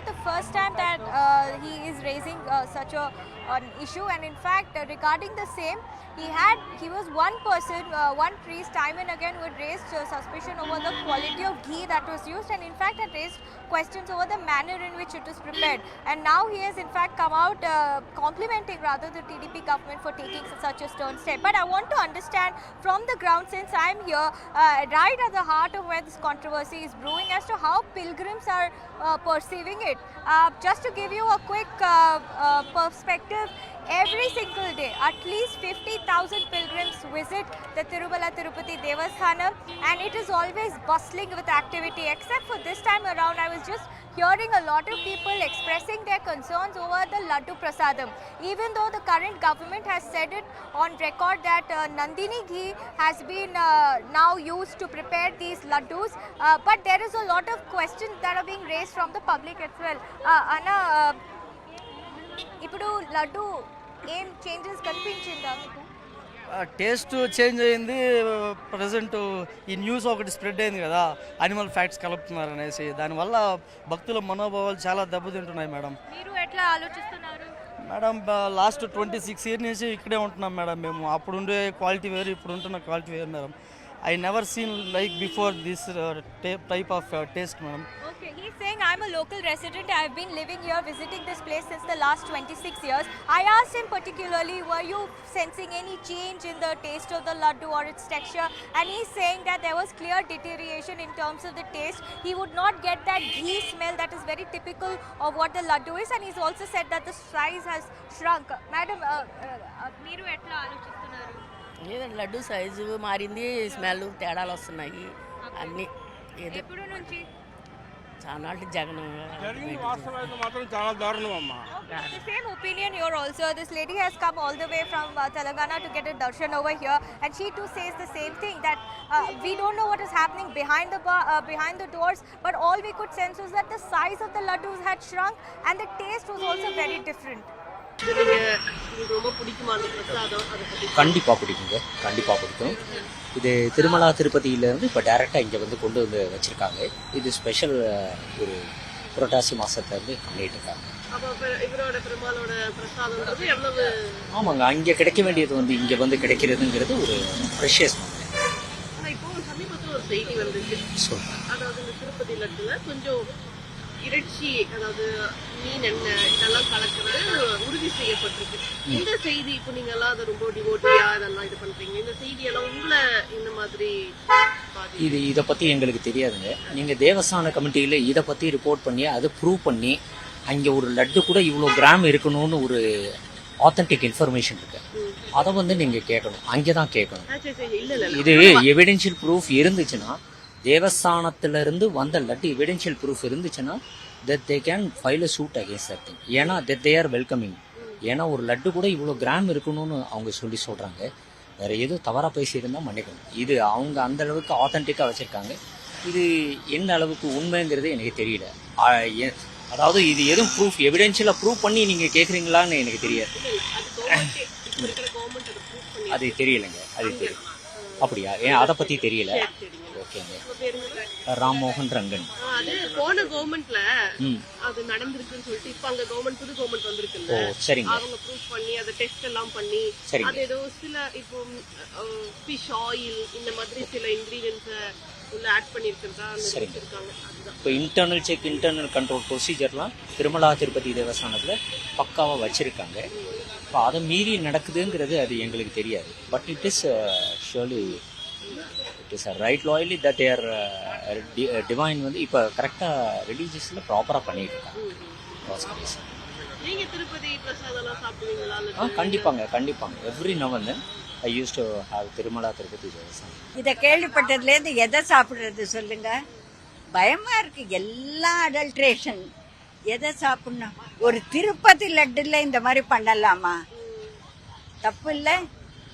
not the first time that he is raising such an issue, and in fact regarding the same, he was one person, one priest time and again who had raised suspicion over the quality of ghee that was used, and in fact had raised questions over the manner in which it was prepared. And now he has in fact come out complimenting rather the TDP government for taking such a stern step. But I want to understand from the ground, since I am here right at the heart of where this controversy is brewing, as to how pilgrims are perceiving it. Just to give you a quick perspective, every single day at least 50,000 pilgrims visit the Tirumala Tirupati Devasthanam, and it is always bustling with activity. Except for this time around, I was just hearing a lot of people expressing their concerns over the Laddu Prasadam. Even though the current government has said it on record that Nandini ghee has been now used to prepare these laddus, but there is a lot of questions that are being raised from the public as well. Anna, ఇప్పుడు లడ్డు ఏం changes కనిపించిందా మీకు? Taste change అయింది. Present ఈ news ఒకటి spread అయింది కదా, animal facts కలుపుతున్నారు అనేసి. దానివల్ల భక్తుల మనోభావాలు చాలా దెబ్బతింటున్నాయి మేడం. మీరు ఎట్లా ఆలోచిస్తున్నారు? మేడం లాస్ట్ 26 ఇయర్స్ నుంచి ఇక్కడే ఉంటున్నాం మేడం. మేము అప్పుడు ఉండే క్వాలిటీ వేరు, ఇప్పుడు ఉంటున్న క్వాలిటీ వేరు madam. I never seen like before this type of taste, madam. Okay, he's saying I'm a local resident. I've been living here, visiting this place since the last 26 years. I asked him particularly, were you sensing any change in the taste of the laddu or its texture? And he's saying that there was clear deterioration in terms of the taste. He would not get that ghee smell that is very typical of what the laddu is. And he's also said that the size has shrunk. Madam, మీరు ఎట్లా ఆలోచిస్తున్నారు? లేదండి, laddu size మారింది, smell తేడాలు వస్తున్నాయి అన్నీ. ఎప్పుడు నుంచి? చాలా జగన్ మాత్రం చాలా దారుణం అమ్మా. The same opinion here also. This lady has come all the way from Telangana to get a darshan over here, and she too says the same thing, that we don't know what is happening behind the doors, but all we could sense was that the size of the laddus had shrunk and the taste was also very different. கண்டிப்பாக பிடிக்குங்க, கண்டிப்பாக பிடிக்கும். இது திருமலா திருப்பதியிலேருந்து இப்போ டைரெக்டாக இங்கே வந்து கொண்டு வந்து வச்சுருக்காங்க. இது ஸ்பெஷல் ஒரு புரட்டாசி மாதத்துலேருந்து பண்ணிகிட்டு இருக்காங்க. ஆமாங்க, அங்கே கிடைக்க வேண்டியது வந்து இங்கே வந்து கிடைக்கிறதுங்கிறது ஒரு ப்ரெஷியஸ் கொஞ்சம் இறைச்சி, அதாவது மீன் எண்ணெய் இதெல்லாம் கலக்கிறது உறுதி செய்யப்பட்டிருக்கு. இந்த செய்தி இப்போ நீங்க எல்லாம் அதை ரொம்ப டிவோட்டியா இதெல்லாம் இது பண்றீங்க, இந்த செய்தியெல்லாம் உங்களை இந்த மாதிரி இதை பற்றி எங்களுக்கு தெரியாதுங்க. நீங்கள் தேவஸ்தான கமிட்டியில் இதை பற்றி ரிப்போர்ட் பண்ணி அதை ப்ரூவ் பண்ணி அங்கே ஒரு லட்டு கூட இவ்வளோ கிராம் இருக்கணும்னு ஒரு ஆத்தென்டிக் இன்ஃபர்மேஷன் இருக்கு, அதை வந்து நீங்கள் கேட்கணும், அங்கே தான் கேட்கணும். இது எவிடென்ஷியல் ப்ரூஃப் இருந்துச்சுன்னா, தேவஸ்தானத்திலிருந்து வந்த லட்டு எவிடென்ஷியல் ப்ரூஃப் இருந்துச்சுன்னா that they can file a suit against that thing. ஏன்னா that they are welcoming. ஏன்னா ஒரு லட்டு கூட இவ்வளோ கிராம் இருக்கணும்னு அவங்க சொல்கிறாங்க. வேறு எதுவும் தவறாக பேசியிருந்தால் மன்னிக்கணும். இது அவங்க அந்த அளவுக்கு ஆத்தென்டிக்காக வச்சுருக்காங்க. இது எந்த அளவுக்கு உண்மைங்கிறது எனக்கு தெரியல. அதாவது இது எதுவும் ப்ரூஃப் எவிடென்ஷியலாக ப்ரூவ் பண்ணி நீங்கள் கேட்குறீங்களான்னு எனக்கு தெரியாது. அது தெரியலைங்க, அது தெரியும். அப்படியா? ஏன் அதை பற்றி தெரியல. ஓகேங்க. ராம்மோகன் ரங்கன். அது போன கவர்மெண்ட்ல அது நடந்திருக்குன்னு சொல்லிட்டு இப்ப அங்க கவர்மெண்ட் புது கவர்மெண்ட் வந்திருக்குல்ல. ஓ சரிங்க. அவங்க ப்ரூஃப் பண்ணி அதை டெஸ்ட் எல்லாம் பண்ணி அது ஏதோ சில இப்போ ஃபிஷ் ஆயில் இந்த மாதிரி சில இன்கிரீடியன்ஸ் உள்ள ஆட் பண்ணிருக்கிறதா சொல்லிருக்காங்க. இப்போ இன்டர்னல் செக், இன்டர்னல் கண்ட்ரோல் ப்ரொசீஜர்லாம் திருமலா திருப்பதி தேவஸ்தானத்தில் பக்காவாக வச்சுருக்காங்க. இப்போ அதை மீறி நடக்குதுங்கிறது அது எங்களுக்கு தெரியாது. But it is surely it is right loyally that their divine வந்து இப்போ கரெக்டாக ரிலீஜியஸில் ப்ராப்பராக பண்ணிட்டு இருக்காங்க. கண்டிப்பாங்க, கண்டிப்பாங்க. Every now and then I use to have Tirumala Tirupati Devasthanam. இதை கேள்விப்பட்டதுலேருந்து எதை சாப்பிட்றது சொல்லுங்க, பயமா இருக்கு. எல்லா அடல்ட்ரேஷன், எதை சாப்பிடணும்? ஒரு திருப்பதி லட்டுல இந்த மாதிரி பண்ணலாமா? தப்பு இல்லை.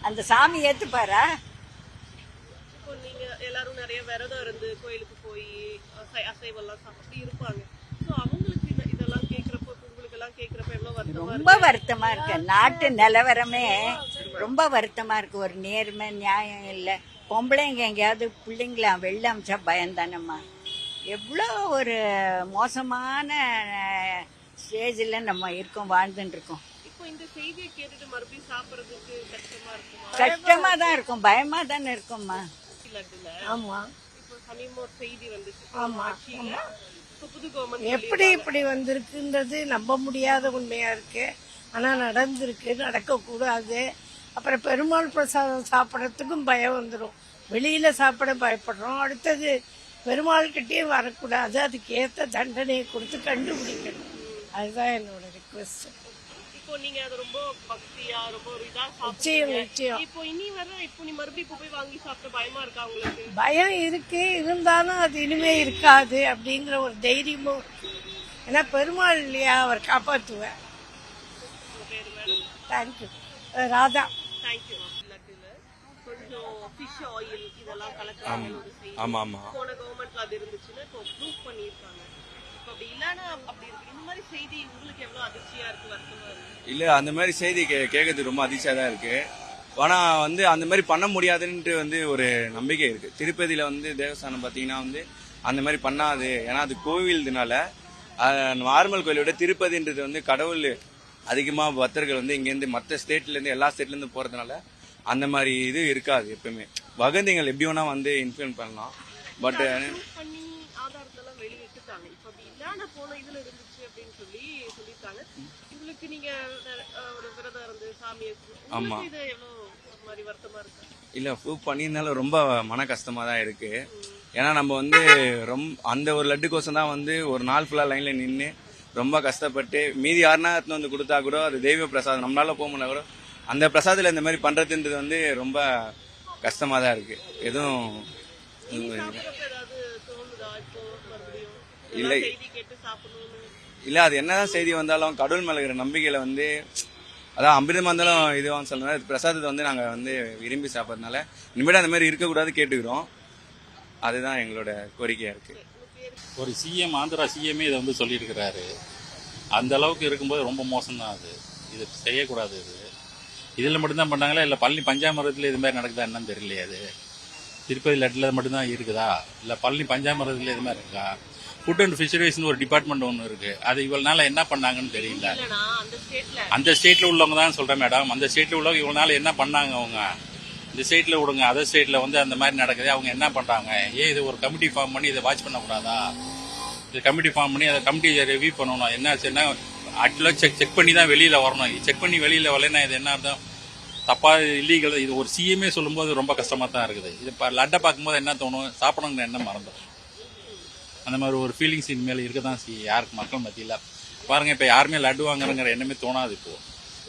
அந்த சாமி ஏத்துப்பாரா? நீங்க எல்லாரும் நிறைய விரதம் இருந்து கோயிலுக்கு போய் அசைவெல்லாம் சாப்பிட்டு இருப்பாங்க. அவங்களுக்கு இதெல்லாம் கேட்கறப்போ, உங்களுக்கு எல்லாம் கேட்கறப்ப ரொம்ப வருத்தமா இருக்கு. நாட்டு நிலவரமே ரொம்ப வருத்தமா இருக்கு. ஒரு நேர்மை நியாயம் இல்லை. பொம்பளைங்க எங்கேயாவது பிள்ளைங்கள வெளில அமிச்சா பயந்தானம்மா. எவ்வளோ ஒரு மோசமான ஸ்டேஜில் நம்ம இருக்கோம், வாழ்ந்துட்டு இருக்கோம். இப்போ இந்த செய்தியை கேட்டுட்டு மறுபடியும் சாப்பிடுறதுக்கு கஷ்டமா இருக்குமா? கஷ்டமாக தான் இருக்கும், பயமாக தானே இருக்கும்மா. லட்டுல ஆமா இப்போ சமீபமா ஒரு செய்தி வந்துச்சு. ஆமா, ஆட்சியில இப்போ புது கவர்மெண்ட் எப்படி இப்படி வந்திருக்குன்றது நம்ப முடியாத உண்மையா இருக்கு. ஆனா நடந்திருக்கு, நடக்கக்கூடாது. அப்புறம் பெருமாள் பிரசாதம் சாப்பிட்றதுக்கும் பயம் வந்துடும். வெளியில சாப்பிட பயப்படுறோம். அடுத்தது பெருமாள் கிட்டே வரக்கூடாது. அதுக்கு ஏற்ற தண்டனையை கொடுத்து கண்டுபிடிக்கணும். அதுதான் என்னோட ரிக்வெஸ்ட். இப்போ நீங்க அது ரொம்ப பக்தியா ரொம்ப ஒரு இதா நிச்சயம் சாப்பிடுறீங்க. நிச்சயம் இப்போ இனி வர இப்போ நீ மறுபடியும் இப்போ போய் வாங்கி சாப்பிட்ட பயமா இருக்கா உங்களுக்கு? பயம் இருக்கு, இருந்தாலும் அது இனிமே இருக்காது அப்படிங்கிற ஒரு தைரியமும் இருக்கு. ஏன்னா பெருமாள் இல்லையா, அவர் காப்பாற்றுவேன். தேங்க்யூ. ராதா. தேங்க்யூ. லட்டுல கொஞ்சம் ஃபிஷ் ஆயில் இதெல்லாம் கலக்குறாங்க ஒரு செய்தி. ஆமா ஆமா போன கவர்மெண்ட்ல அது இருந்துச்சுன்னா இப்போ ப்ரூஃப் பண்ணியிருக்காங்க. இப்போ அப்படி இல்லைன்னா அப்படி இருக்கு. இந்த மாதிரி செய்தி உங்களுக்கு எவ்வளவு அதிர்ச்சியா இருக்கு, வருத்தமா இருக்கு? இல்ல அந்த மாதிரி செய்தி கேட்கறது ரொம்ப அதிர்ச்சியா தான் இருக்கு. ஆனா வந்து அந்த மாதிரி பண்ண முடியாதுன்ட்டு வந்து ஒரு நம்பிக்கை இருக்கு. திருப்பதியில வந்து தேவஸ்தானம் பாத்தீங்கன்னா வந்து அந்த மாதிரி பண்ணாது. ஏன்னா அது கோவில்னால, நார்மல் கோயிலை விட திருப்பதின்றது வந்து கடவுள் அதிகமா பக்தர்கள் வந்து இங்கேருந்து மற்ற ஸ்டேட்ல இருந்து எல்லா ஸ்டேட்ல இருந்து போறதுனால அந்த மாதிரி இது இருக்காது. எப்பவுமே வதந்திகள் எப்படி வேணா வந்து இன்ஃப்ளூயன்ஸ் பண்ணலாம். பட் ப்ரூஃப் பண்ணி ஆதாரத்தெல்லாம் வெளியிட்டுட்டாங்க. இப்போ அப்படி இல்லைன்னா போன இதுல இருந்துச்சு அப்படின்னு சொல்லியிருக்காங்க. உங்களுக்கு நீங்க ஒரு விரதம் இருந்து சாமியை ஆமா. இது எவ்வளவு ஒரு மாதிரி வருத்தமா இருக்கு? இல்ல ப்ரூவ் பண்ணியிருந்தாலும் ரொம்ப மன கஷ்டமா தான் இருக்கு. ஏன்னா நம்ம வந்து ரொம்ப அந்த ஒரு லட்டுக்கோசம் தான் வந்து ஒரு நாள் ஃபுல்லா லைன்ல நின்று ரொம்ப கஷ்டப்பட்டு மீதி யாருன்னா எடுத்துன்னு வந்து கொடுத்தா கூட அது தெய்வ பிரசாதம், நம்மளால போக முடியல கூட அந்த பிரசாதத்துல இந்த மாதிரி பண்றதுன்றது வந்து ரொம்ப கஷ்டமா தான் இருக்கு. எதுவும் சாப்பிட்றப்ப ஏதாவது தோணுதா இப்போ மறுபடியும் இல்லை. செய்தி கேட்டு சாப்பிடணும்னு? இல்ல அது என்னதான் செய்தி வந்தாலும் கடவுள் மேல இருக்கிற நம்பிக்கையில வந்து அதான் அமிர்தமா இருந்தாலும் இதுவான்னு சொல்றதுனால பிரசாதத்தை வந்து நாங்க வந்து விரும்பி சாப்பிட்றதுனால இனிமேல் அந்த மாதிரி இருக்கக்கூடாது கேட்டுக்கிறோம். அதுதான் எங்களோட கோரிக்கையா இருக்கு. ஒரு சிஎம், ஆந்திரா சிஎம்ஏ இதை வந்து சொல்லியிருக்கிறாரு. அந்த அளவுக்கு இருக்கும்போது ரொம்ப மோசம்தான் அது. இது செய்யக்கூடாது. இதில் மட்டும்தான் பண்ணாங்களா இல்லை பழனி பஞ்சாமிரத்தில் இது மாதிரி நடக்குதா என்னன்னு தெரியலையே. அது திருப்பதி லட்டில் மட்டும்தான் இருக்குதா இல்லை பழனி பஞ்சாமிரத்தில் இது மாதிரி இருக்கா? ஃபுட் அண்ட் ஃபிஷரிஸ்னு ஒரு டிபார்ட்மெண்ட் ஒன்று இருக்கு. அது இவ்வளவு நாள் என்ன பண்ணாங்கன்னு தெரியல. இல்லைனா அந்த ஸ்டேட்ல உள்ளவங்க தான் சொல்றேன் மேடம். அந்த ஸ்டேட்ல உள்ளவங்க இவ்வளவு நாள் என்ன பண்ணாங்க? அவங்க இந்த ஸ்டேட்ல விடுங்க, அதர் ஸ்டேட்ல வந்து அந்த மாதிரி நடக்குது. அவங்க என்ன பண்றாங்க? ஏன் இது ஒரு கமிட்டி ஃபார்ம் பண்ணி இதை வாட்ச் பண்ணக்கூடாதா? இது கமிட்டி ஃபார்ம் பண்ணி அதை கமிட்டி ரிவ்யூ பண்ணணும். என்னாச்சுன்னா ஆக்சுவலாக செக் பண்ணி தான் வெளியில வரணும். செக் பண்ணி வெளியில வரலைன்னா இது என்ன அர்த்தம்? தப்பா இல்லீகல். இது ஒரு சிஎம்ஏ சொல்லும்போது ரொம்ப கஷ்டமா தான் இருக்குது. இது லட்டை பார்க்கும்போது என்ன தோணும்? சாப்பிடணுங்கிற என்ன மறந்துடும். அந்த மாதிரி ஒரு ஃபீலிங்ஸ் இனிமேல் இருக்க தான் யாருக்கு மக்கள் மத்தியில் பாருங்க. இப்போ யாருமே லட்டு வாங்குறங்கிற எண்ணமே தோணாது இப்போ.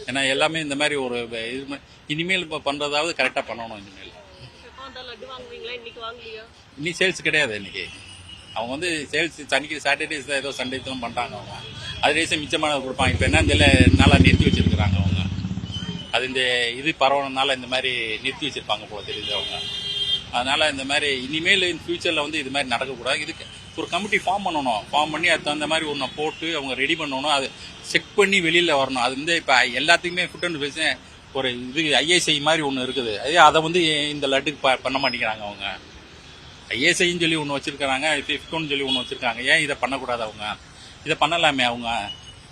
ஏன்னா எல்லாமே இந்த மாதிரி ஒரு இது இனிமேல் இப்போ பண்றதாவது கரெக்டாக பண்ணணும். இனிமேல் லட்டு வாங்குவீங்களா? இன்னைக்கு வாங்கலையா? இன்னைக்கு சேல்ஸ் கிடையாது. இன்னைக்கு அவங்க வந்து சேல்ஸ் சனிக்கு சாட்டர்டேஸ் தான் ஏதோ சண்டே தான் பண்றாங்க. அவங்க அது ரேசம் மிச்சமானது கொடுப்பாங்க. இப்போ என்ன தெரியல, நாளா நிறுத்தி வச்சிருக்கிறாங்க அவங்க. அது இந்த இது பரவணுனால இந்த மாதிரி நிறுத்தி வச்சிருப்பாங்க போல தெரியுது அவங்க. அதனால இந்த மாதிரி இனிமேல் ஃபியூச்சர்ல வந்து இது மாதிரி நடக்கக்கூடாது. இதுக்கு ஒரு கமிட்டி ஃபார்ம் பண்ணணும். ஃபார்ம் பண்ணி அது தகுந்த மாதிரி ஒன்று போட்டு அவங்க ரெடி பண்ணணும். அது செக் பண்ணி வெளியில வரணும். அது வந்து இப்போ எல்லாத்துக்குமே ஃபுட் அண்ட் ஃபீஸ் ஒரு இது ஐஎஸ்ஐ மாதிரி ஒன்று இருக்குது. அதை வந்து இந்த லட்டுக்கு பண்ண மாட்டேங்கிறாங்க அவங்க. ஐஎஸ்ஐன்னு சொல்லி ஒன்று வச்சிருக்காங்க, ஃபிஃப்ட்னு சொல்லி ஒன்று வச்சிருக்காங்க. ஏன் இதை பண்ணக்கூடாது? அவங்க இதை பண்ணலாமே. அவங்க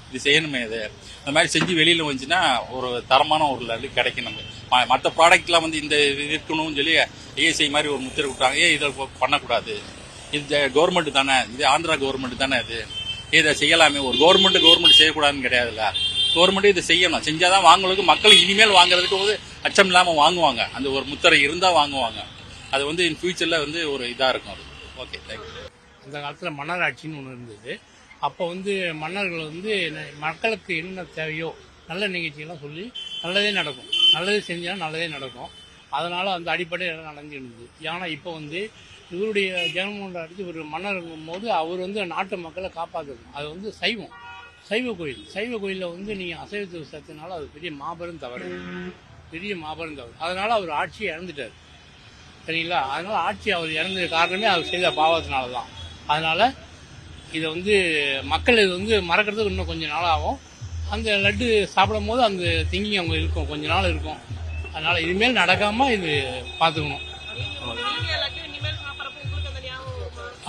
இது செய்யணுமே. இது அந்த மாதிரி செஞ்சு வெளியில வந்துச்சுன்னா ஒரு தரமான ஒரு லட்டு கிடைக்கும். நம்ம மற்ற ப்ராடக்ட்லாம் வந்து இந்த இது இருக்கணும்னு சொல்லி ஐஎஸ்ஐ மாதிரி ஒரு முத்திரை விட்டாங்க. ஏன் இதை பண்ணக்கூடாது? இது கவர்மெண்ட் தானே, இது ஆந்திரா கவர்மெண்ட் தானே. இதை செய்யலாமே. ஒரு கவர்மெண்ட் செய்யக்கூடாதுன்னு கிடையாதுல்ல. கவர்மெண்ட் இதை செய்யணும். செஞ்சாதான் வாங்குறதுக்கு மக்கள் இனிமேல் வாங்குறதுக்கு வந்து அச்சம் இல்லாமல் வாங்குவாங்க. அந்த ஒரு முத்திரை இருந்தால் வாங்குவாங்க. அது வந்து இன் ஃபியூச்சர்ல வந்து ஒரு இதாக இருக்கும். அது ஓகே, தேங்க்யூ. அந்த காலத்தில் மன்னர் ஆட்சின்னு ஒன்று இருந்தது. அப்போ வந்து மன்னர்கள் வந்து மக்களுக்கு என்ன தேவையோ நல்ல நிகழ்ச்சிகள்லாம் சொல்லி நல்லதே நடக்கும். நல்லது செஞ்சால் நல்லதே நடக்கும். அதனால் அந்த அடிப்படையில் நடந்துருந்தது. ஆனால் இப்போ வந்து இவருடைய ஜெகன்மோகன் ரெட்டி ஒரு மன்னர் இருக்கும்போது அவர் வந்து நாட்டு மக்களை காப்பாற்றணும். அது வந்து சைவ கோயிலில் வந்து நீங்கள் அசைவத்தை சேர்த்தனால அது பெரிய மாபெரும் தவறு. அதனால் அவர் ஆட்சியை இழந்துட்டார். சரிங்களா? அதனால் ஆட்சி அவர் இறந்தது காரணமே அவர் செய்த பாவத்தினால தான். அதனால் இதை வந்து மக்கள் இது வந்து மறக்கிறதுக்கு இன்னும் கொஞ்சம் நாள் ஆகும். அந்த லட்டு சாப்பிடும் போது அந்த திங்கிங் அவங்க இருக்கும், கொஞ்ச நாள் இருக்கும். அதனால் இனிமேல் நடக்காமல் இது பார்த்துக்கணும்.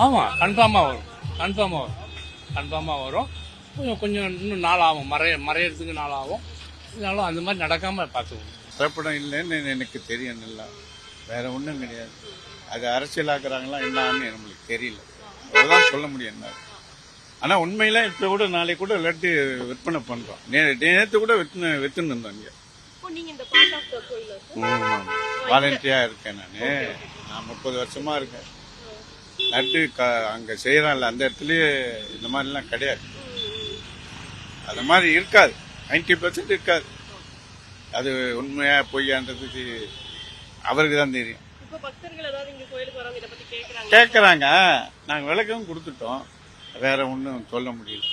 ஆமாம் கன்ஃபார்மாக வரும் கொஞ்சம் இன்னும் நாள் ஆகும் மறையறதுக்கு நாள் ஆகும். இருந்தாலும் அந்த மாதிரி நடக்காமல் பார்த்துக்கணும். திரைப்படம் இல்லைன்னு எனக்கு தெரியும் நல்லா, வேற ஒன்றும் கிடையாது. அது அரசியலாக்குறாங்களா என்னன்னு நம்மளுக்கு தெரியல, அதான் சொல்ல முடியும் என்ன. ஆனால் உண்மையில இப்போ கூட நாளைக்கு கூட லட்டு விற்பனை பண்ணுறோம். நேற்று கூட விற்றுன்னு இருந்தோம் இங்கே. நீங்க இந்த பார்ட் ஆஃப் த கோயில வாலண்டியராக இருக்கேன் நான் 30 வருஷமா இருக்கேன். லட்டு அங்கே செய்கிறான்ல அந்த இடத்துலயே இந்த மாதிரிலாம் கிடையாது. அது மாதிரி இருக்காது, 90% இருக்காது. அது உண்மையா பொய்யான்றதுக்கு அவருக்கு தான் தெரியும். இப்ப பக்தர்கள் ஏதாவது இங்க கோயிலுக்கு வரவங்க இதை பத்தி கேக்குறாங்க. கேட்குறாங்க, நாங்கள் விளக்கம் கொடுத்துட்டோம், வேற ஒன்றும் சொல்ல முடியல.